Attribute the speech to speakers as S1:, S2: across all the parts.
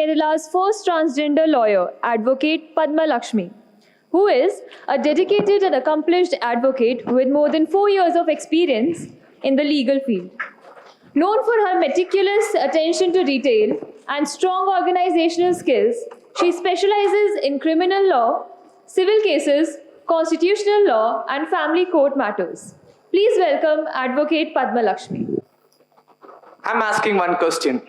S1: Kerala's first transgender lawyer, Advocate Padma Lakshmi, who is a dedicated and accomplished advocate with more than 4 years of experience in the legal field. Known for her meticulous attention to detail and strong organizational skills, she specializes in criminal law, civil cases, constitutional law, and family court matters. Please welcome Advocate Padma Lakshmi.
S2: I'm asking one question.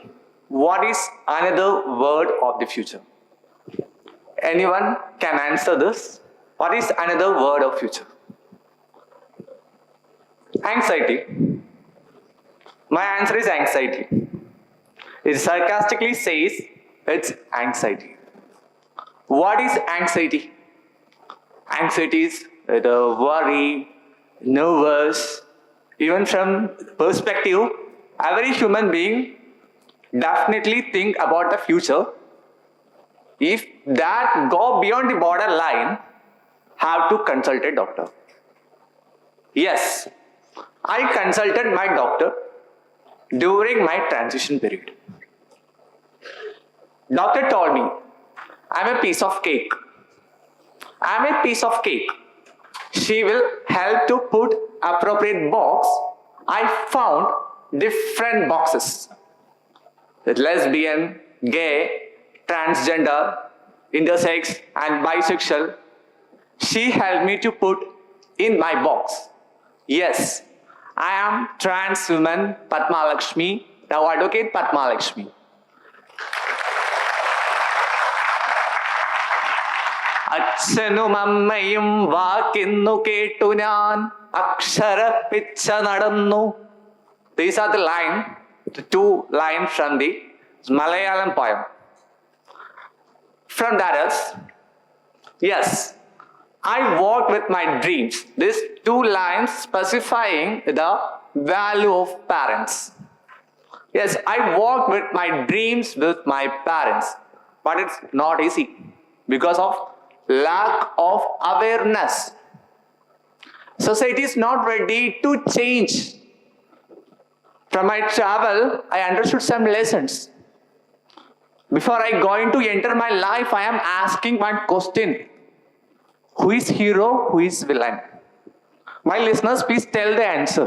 S2: What is another word of the future? Anyone can answer this? What is another word of future? Anxiety. My answer is anxiety. It sarcastically says it's anxiety. What is anxiety? Anxiety is the worry, nervous. Even from perspective, every human being definitely think about the future. If that go beyond the borderline, have to consult a doctor. Yes, I consulted my doctor during my transition period. Doctor told me, I'm a piece of cake. I'm a piece of cake. She will help to put appropriate box. I found different boxes. Lesbian, gay, transgender, intersex, and bisexual. She helped me to put in my box. Yes, I am trans woman Padma Lakshmi, now Advocate Padma Lakshmi. അച്ഛനും അമ്മയും വാക്കിന്നു കേട്ടു ഞാൻ അക്ഷരപ്പിച്ച നടന്നു. These are the two lines from the Malayalam poem. From that is, yes, I walk with my dreams. These two lines specifying the value of parents. Yes, I walk with my dreams with my parents, but it's not easy because of lack of awareness. Society is not ready to change. From my travel, I understood some lessons. Before I going to enter my life, I am asking one question. Who is hero? Who is villain? My listeners, please tell the answer.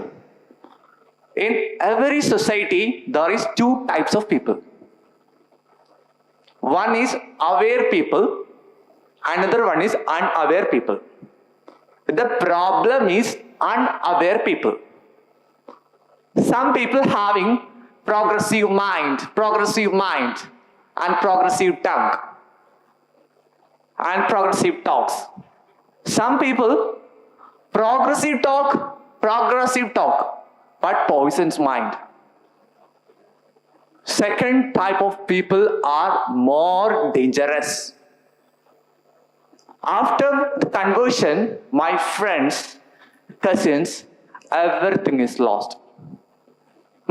S2: In every society, there is two types of people. One is aware people, another one is unaware people. The problem is unaware people. Some people having progressive mind, and progressive tongue, and progressive talks. Some people progressive talk, but poisons mind. Second type of people are more dangerous. After the conversion, my friends, cousins, everything is lost.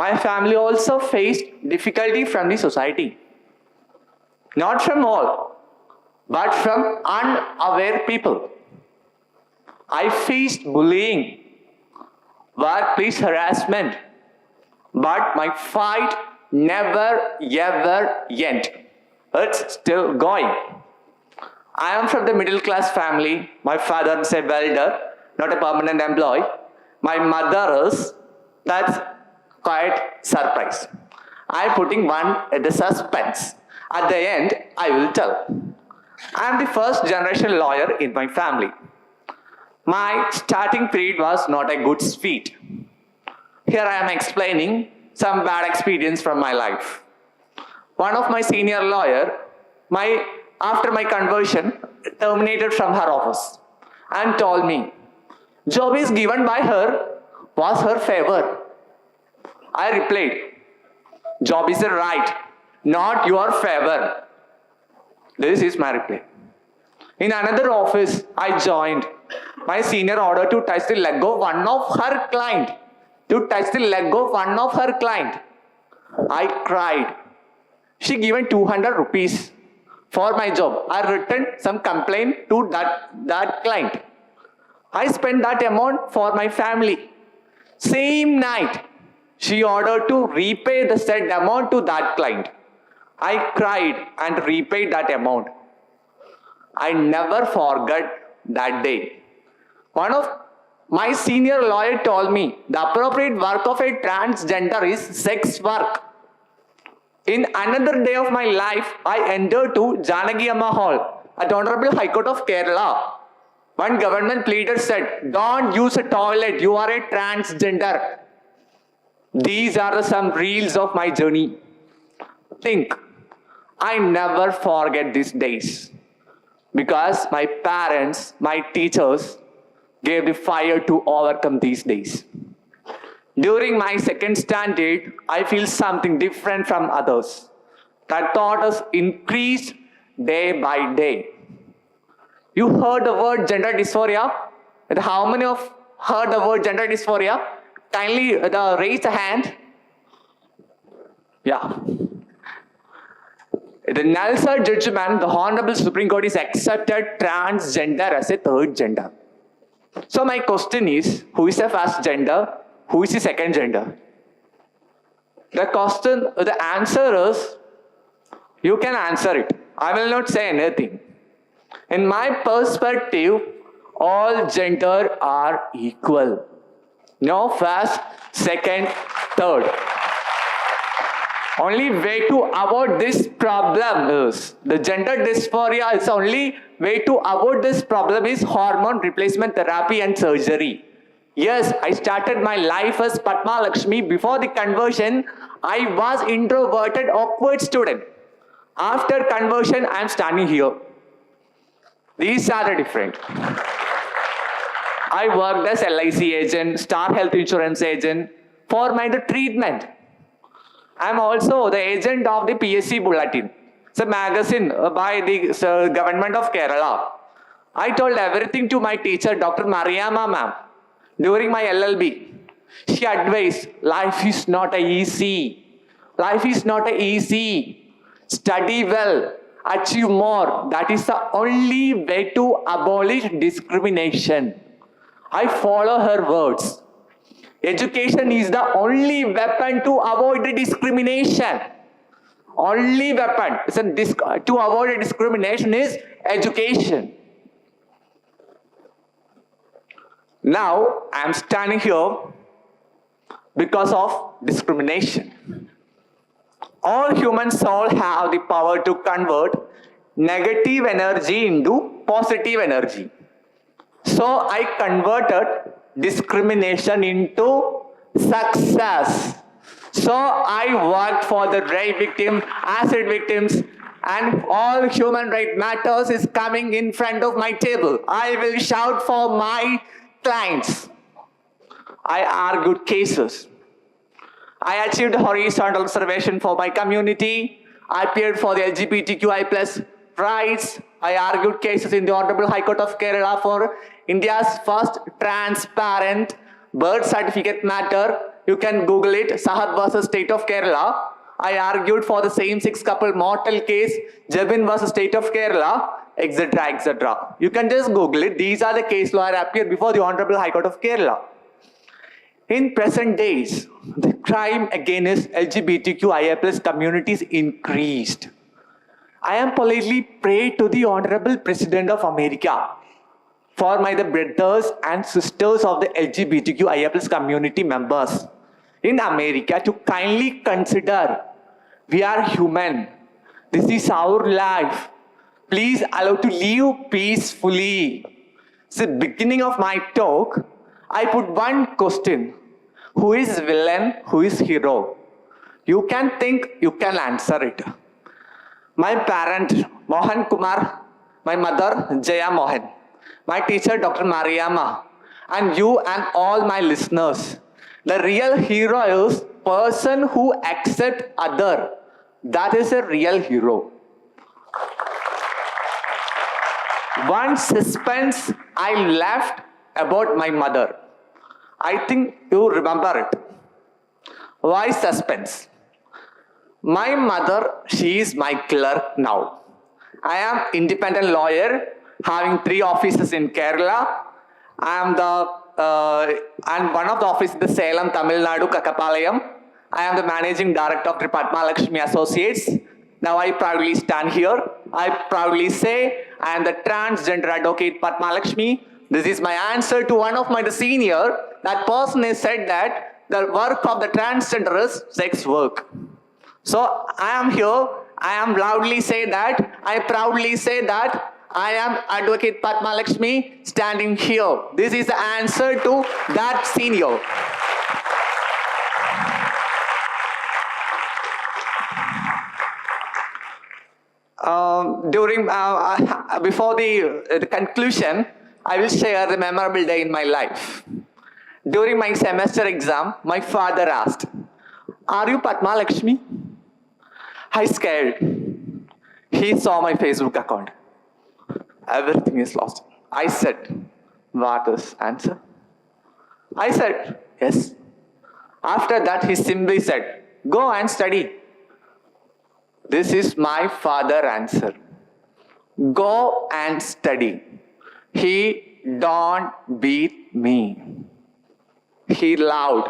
S2: My family also faced difficulty from the society. Not from all, but from unaware people. I faced bullying, workplace harassment, but my fight never ever end. It's still going. I am from the middle class family. My father is a welder, not a permanent employee. My mother is, that's quite surprise. I am putting one at the suspense. At the end, I will tell. I am the first generation lawyer in my family. My starting period was not a good sweet. Here I am explaining some bad experience from my life. One of my senior lawyer, after my conversion, terminated from her office and told me, job is given by her was her favor. I replied, job is a right, not your favor. This is my reply. In another office, I joined. My senior ordered to touch the leg of one of her client. I cried. She given 200 rupees for my job. I written some complaint to that client. I spent that amount for my family. Same night, she ordered to repay the said amount to that client. I cried and repaid that amount. I never forget that day. One of my senior lawyer told me the appropriate work of a transgender is sex work. In another day of my life, I entered to Janaki Amma Hall at Honorable High Court of Kerala. One government pleader said, "Don't use a toilet, you are a transgender." These are some reels of my journey. Think, I never forget these days because my parents, my teachers gave the fire to overcome these days. During my second standard, I feel something different from others. That thought has increased day by day. You heard the word gender dysphoria? How many of heard the word gender dysphoria? Kindly raise a hand. Yeah. In the Nelson judgment, the Honorable Supreme Court is accepted transgender as a third gender. So my question is, who is the first gender? Who is the second gender? The answer is, you can answer it. I will not say anything. In my perspective, all gender are equal. No first, second, third. Only way to avoid this problem is, the gender dysphoria is only way to avoid this problem is hormone replacement therapy and surgery. Yes, I started my life as Padma Lakshmi. Before the conversion, I was introverted, awkward student. After conversion, I am standing here. These are the different. I worked as LIC agent, Star Health Insurance agent for my treatment. I am also the agent of the PSC Bulletin. It's a magazine by the government of Kerala. I told everything to my teacher, Dr. Mariamma ma'am. During my LLB, she advised, life is not easy. Life is not easy. Study well, achieve more. That is the only way to abolish discrimination. I follow her words. Education is the only weapon to avoid the discrimination. Only weapon to avoid discrimination is education. Now, I am standing here because of discrimination. All human souls have the power to convert negative energy into positive energy. So I converted discrimination into success. So I worked for the rape victim, acid victims, and all human right matters is coming in front of my table. I will shout for my clients. I argued cases. I achieved horizontal reservation for my community. I appeared for the LGBTQI+ rights. I argued cases in the Honorable High Court of Kerala for India's first transparent birth certificate matter. You can Google it, Sahat versus State of Kerala. I argued for the same-sex couple mortal case, Jabin versus State of Kerala, etc., etc. You can just Google it. These are the case law that appeared before the Honorable High Court of Kerala. In present days, the crime against LGBTQIA+ communities increased. I am politely prayed to the Honorable President of America for the brothers and sisters of the LGBTQIA+ community members in America to kindly consider, we are human. This is our life. Please allow to live peacefully. So, beginning of my talk, I put one question. Who is villain? Who is hero? You can think, you can answer it. My parent, Mohan Kumar, my mother, Jaya Mohan, my teacher, Dr. Mariamma, and you and all my listeners. The real hero is person who accepts other. That is a real hero. One suspense I left about my mother. I think you remember it. Why suspense? My mother, she is my clerk now. I am independent lawyer having 3 offices in Kerala. I am and one of the offices in the Salem, Tamil Nadu, Kakapalayam. I am the managing director of the Padma Lakshmi Associates. Now I proudly stand here. I proudly say I am the transgender advocate Padma Lakshmi. This is my answer to one of my senior. That person has said that the work of the transgender is sex work. So I am here. I am loudly say that. I proudly say that I am advocate Padma Lakshmi standing here. This is the answer to that senior. Before the conclusion, I will share the memorable day in my life. During my semester exam, my father asked, "Are you Padma Lakshmi?" I scared. He saw my Facebook account. Everything is lost. I said, "What is answer?" I said, "Yes." After that, he simply said, "Go and study." This is my father answer. Go and study. He don't beat me. He loved.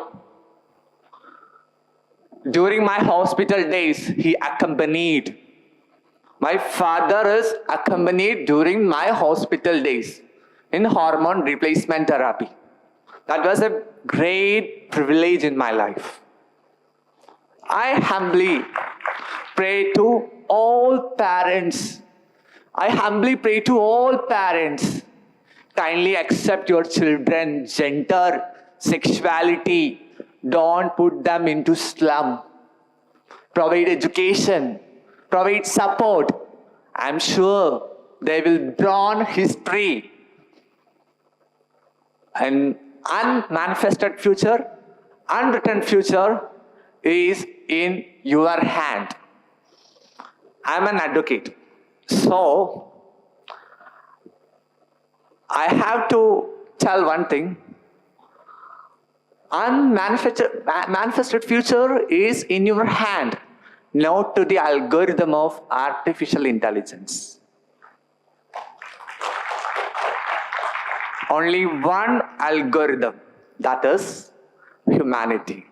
S2: During my hospital days, he accompanied. My father is accompanied during my hospital days in hormone replacement therapy. That was a great privilege in my life. I humbly pray to all parents. I humbly pray to all parents. Kindly accept your children's gender, sexuality. Don't put them into slum. Provide education. Provide support. I'm sure they will draw history. An unmanifested future, unwritten future is in your hand. I'm an advocate. So, I have to tell one thing. Manifested future is in your hand, not to the algorithm of artificial intelligence. Only one algorithm, that is humanity.